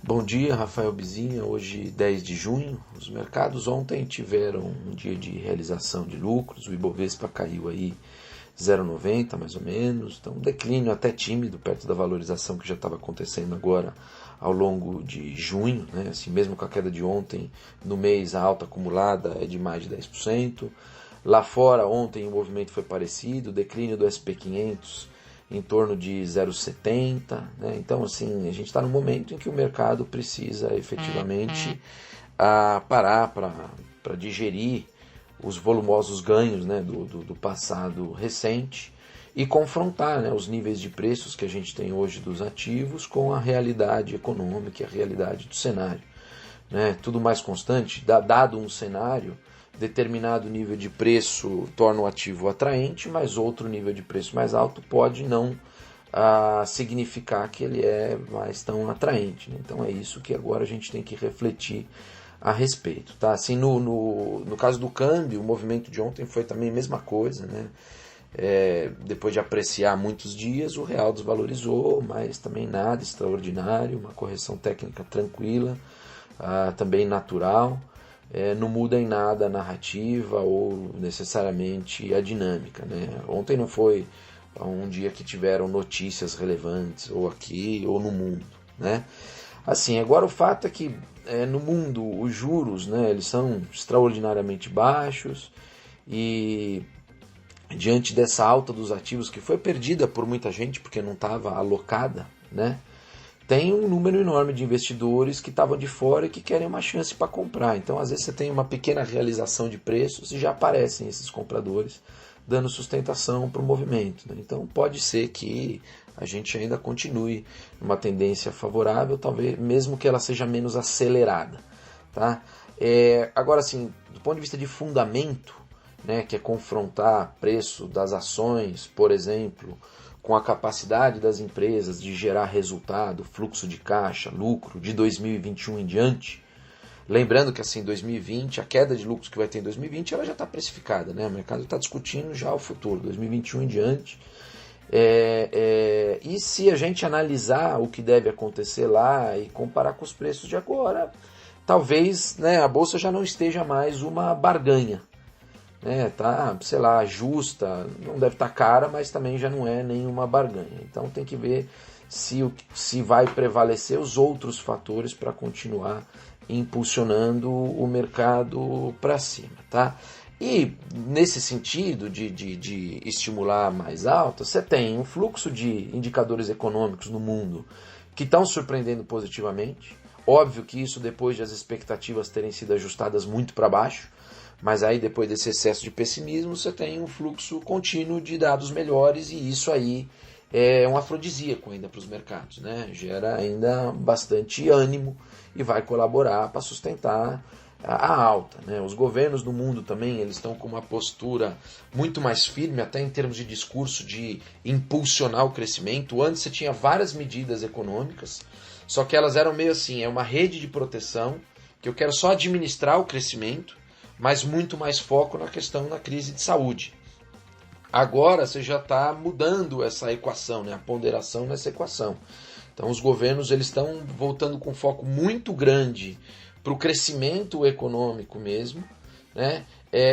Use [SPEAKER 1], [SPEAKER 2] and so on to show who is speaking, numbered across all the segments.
[SPEAKER 1] Bom dia, Rafael Bizinha. Hoje, 10 de junho. Os mercados ontem tiveram um dia de realização de lucros. O Ibovespa caiu aí 0,90 mais ou menos. Então, um declínio até tímido, perto da valorização que já estava acontecendo agora ao longo de junho, né? Assim, mesmo com a queda de ontem, no mês a alta acumulada é de mais de 10%. Lá fora, ontem o movimento foi parecido, declínio do SP500 em torno de 0,70, né? Então, assim, a gente está no momento em que o mercado precisa efetivamente parar para digerir os volumosos ganhos, né, do passado recente e confrontar, né, os níveis de preços que a gente tem hoje dos ativos com a realidade econômica e a realidade do cenário, né? Tudo mais constante, dado um cenário, determinado nível de preço torna o ativo atraente, mas outro nível de preço mais alto pode não significar que ele é mais tão atraente, né? Então é isso que agora a gente tem que refletir a respeito. Tá? Assim, no caso do câmbio, o movimento de ontem foi também a mesma coisa, né? Depois de apreciar muitos dias, o real desvalorizou, mas também nada extraordinário, uma correção técnica tranquila, também natural. Não muda em nada a narrativa ou necessariamente a dinâmica, né? Ontem não foi um dia que tiveram notícias relevantes, ou aqui ou no mundo, né? Assim, agora o fato é que no mundo os juros, né, eles são extraordinariamente baixos e diante dessa alta dos ativos que foi perdida por muita gente porque não estava alocada, né? Tem um número enorme de investidores que estavam de fora e que querem uma chance para comprar. Então, às vezes, você tem uma pequena realização de preços e já aparecem esses compradores dando sustentação para o movimento, né? Então, pode ser que a gente ainda continue numa tendência favorável, talvez mesmo que ela seja menos acelerada. Tá? Agora, assim, do ponto de vista de fundamento, né, que é confrontar preço das ações, por exemplo, com a capacidade das empresas de gerar resultado, fluxo de caixa, lucro de 2021 em diante. Lembrando que assim, 2020, a queda de lucros que vai ter em 2020, ela já está precificada, né? O mercado está discutindo já o futuro, 2021 em diante. E se a gente analisar o que deve acontecer lá e comparar com os preços de agora, talvez, né, a bolsa já não esteja mais uma barganha. Tá, sei lá, justa, não deve estar cara, mas também já não é nenhuma barganha. Então tem que ver se vai prevalecer os outros fatores para continuar impulsionando o mercado para cima. Tá? E nesse sentido de estimular mais alta, você tem um fluxo de indicadores econômicos no mundo que estão surpreendendo positivamente. Óbvio que isso depois de as expectativas terem sido ajustadas muito para baixo, mas aí depois desse excesso de pessimismo você tem um fluxo contínuo de dados melhores e isso aí é um afrodisíaco ainda para os mercados, né? Gera ainda bastante ânimo e vai colaborar para sustentar a alta, né? Os governos do mundo também eles estão com uma postura muito mais firme, até em termos de discurso de impulsionar o crescimento. Antes você tinha várias medidas econômicas, só que elas eram meio assim, é uma rede de proteção que eu quero só administrar o crescimento, mas muito mais foco na questão da crise de saúde. Agora você já está mudando essa equação, né? A ponderação nessa equação. Então os governos eles estão voltando com foco muito grande para o crescimento econômico mesmo, né?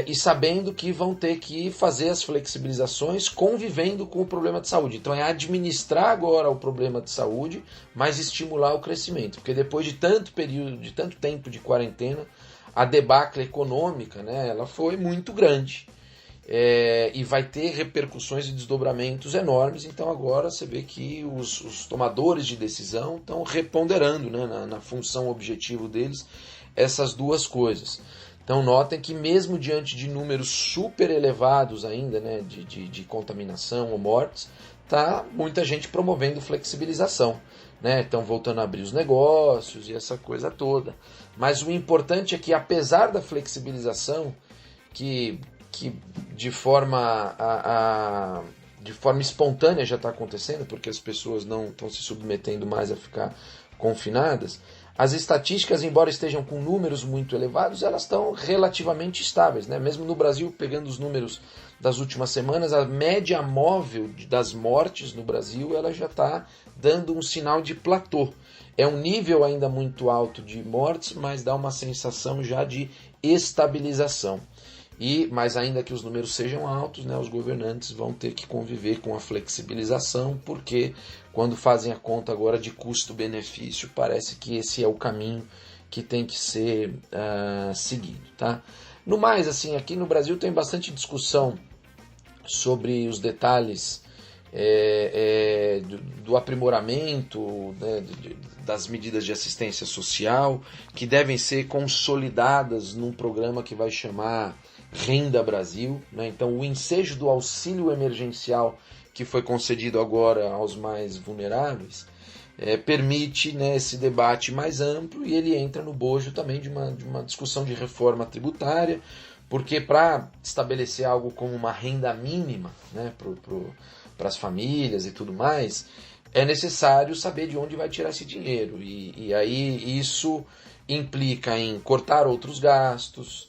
[SPEAKER 1] E sabendo que vão ter que fazer as flexibilizações convivendo com o problema de saúde. Então é administrar agora o problema de saúde, mas estimular o crescimento. Porque depois de tanto período, de tanto tempo de quarentena, a debacle econômica, né, ela foi muito grande e vai ter repercussões e desdobramentos enormes. Então agora você vê que os tomadores de decisão estão reponderando, né, na função objetivo deles essas duas coisas. Então notem que mesmo diante de números super elevados ainda, né, de contaminação ou mortes, tá muita gente promovendo flexibilização. Estão voltando a abrir os negócios e essa coisa toda. Mas o importante é que, apesar da flexibilização, que de forma espontânea já está acontecendo, porque as pessoas não estão se submetendo mais a ficar confinadas, As estatísticas, embora estejam com números muito elevados, elas estão relativamente estáveis, né? Mesmo no Brasil, pegando os números das últimas semanas, a média móvel das mortes no Brasil ela já está dando um sinal de platô. É um nível ainda muito alto de mortes, mas dá uma sensação já de estabilização. Mas ainda que os números sejam altos, né, os governantes vão ter que conviver com a flexibilização, porque quando fazem a conta agora de custo-benefício, parece que esse é o caminho que tem que ser seguido. Tá? No mais, assim, aqui no Brasil tem bastante discussão sobre os detalhes do aprimoramento, né, das medidas de assistência social, que devem ser consolidadas num programa que vai chamar Renda Brasil, né? Então o ensejo do auxílio emergencial que foi concedido agora aos mais vulneráveis permite, né, esse debate mais amplo, e ele entra no bojo também de uma discussão de reforma tributária, porque para estabelecer algo como uma renda mínima, né, para as famílias e tudo mais, é necessário saber de onde vai tirar esse dinheiro, e aí isso implica em cortar outros gastos,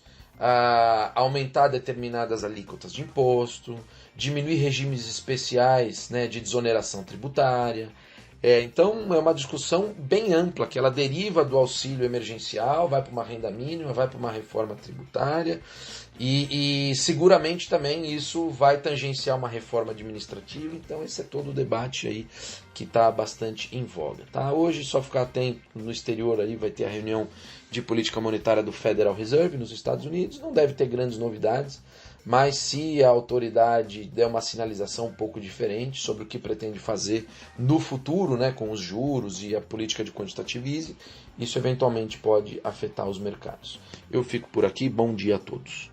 [SPEAKER 1] aumentar determinadas alíquotas de imposto, diminuir regimes especiais, né, de desoneração tributária. Então é uma discussão bem ampla, que ela deriva do auxílio emergencial, vai para uma renda mínima, vai para uma reforma tributária, e seguramente também isso vai tangenciar uma reforma administrativa. Então esse é todo o debate aí que está bastante em voga. Tá? Hoje, só ficar atento, no exterior aí vai ter a reunião de política monetária do Federal Reserve nos Estados Unidos, não deve ter grandes novidades, mas se a autoridade der uma sinalização um pouco diferente sobre o que pretende fazer no futuro, né, com os juros e a política de quantitative easing, isso eventualmente pode afetar os mercados. Eu fico por aqui, bom dia a todos.